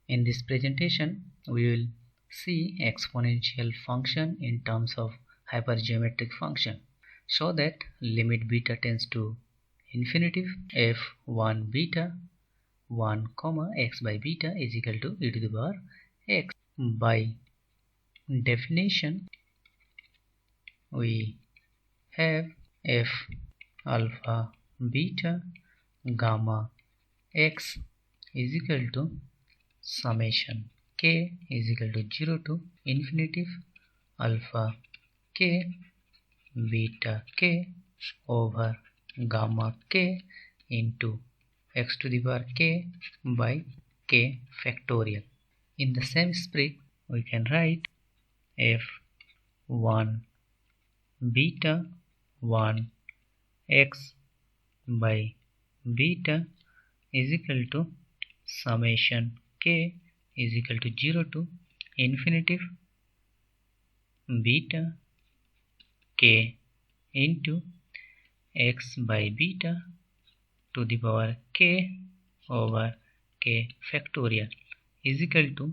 In this presentation, we will see exponential function in terms of hypergeometric function. So that limit beta tends to infinity, f1 beta 1 comma x by beta is equal to e to the power x. By definition, we have f alpha beta gamma x is equal to summation k is equal to 0 to infinity alpha k beta k over gamma k into x to the power k by k factorial. In the same spirit, we can write f1 beta 1 x by beta is equal to summation k is equal to 0 to infinity beta k into x by beta to the power k over k factorial is equal to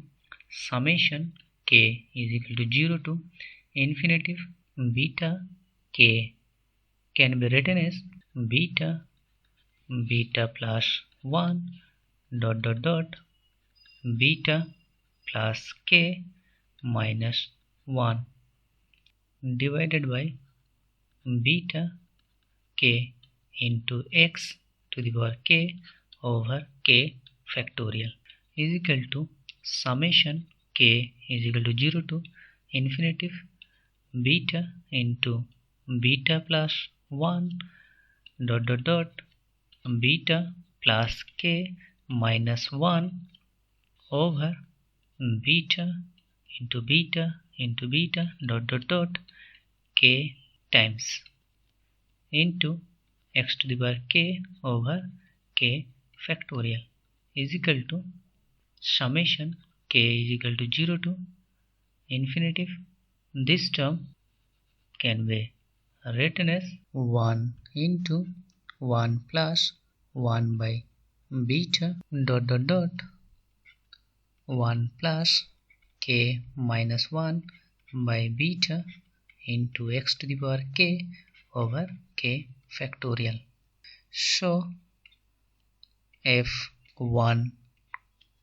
summation k is equal to 0 to infinity beta k can be written as beta plus 1 beta plus k minus 1 divided by beta k into x to the power k over k factorial is equal to summation k is equal to 0 to infinity beta into beta plus 1 beta plus k minus 1 over beta into beta k times into x to the power k over k factorial is equal to summation k is equal to 0 to infinity. This term can be written as 1 into 1 plus 1 by beta 1 plus k minus 1 by beta into x to the power k over k factorial. So f1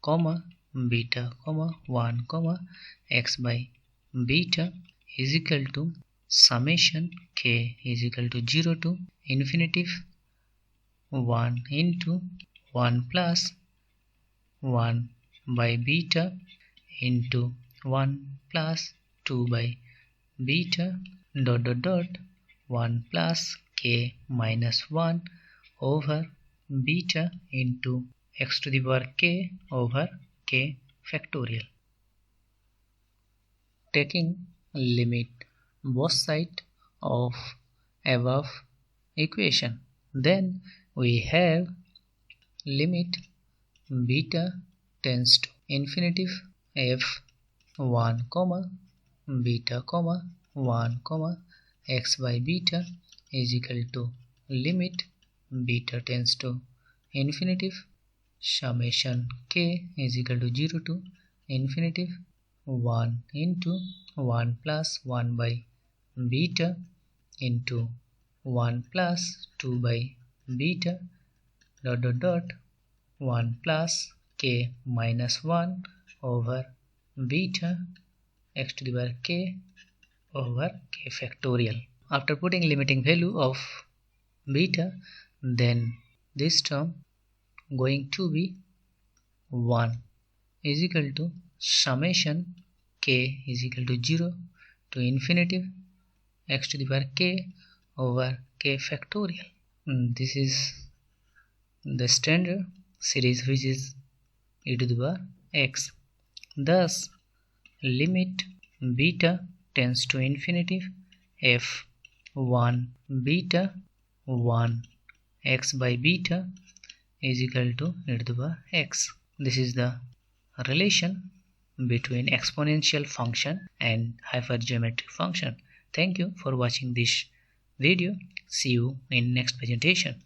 comma beta comma 1 comma x by beta is equal to summation k is equal to 0 to infinity 1 into 1 plus 1 by beta into 1 plus 2 by beta 1 plus k minus 1 over beta into x to the power k over k factorial. Taking limit both sides of above equation, then we have limit beta tends to infinity f1 comma beta comma 1 comma x by beta is equal to limit beta tends to infinity summation k is equal to 0 to infinity 1 into 1 plus 1 by beta into 1 plus 2 by beta 1 plus k minus 1 over beta x to the power k over k factorial. After putting limiting value of beta, then this term going to be 1 is equal to summation k is equal to 0 to infinity x to the power k over k factorial. This is the standard series which is e to the power x. Thus, limit beta tends to infinity f1 beta 1 x by beta is equal to e to the power x. This is the relation between exponential function and hypergeometric function. Thank you for watching this video. See you in next presentation.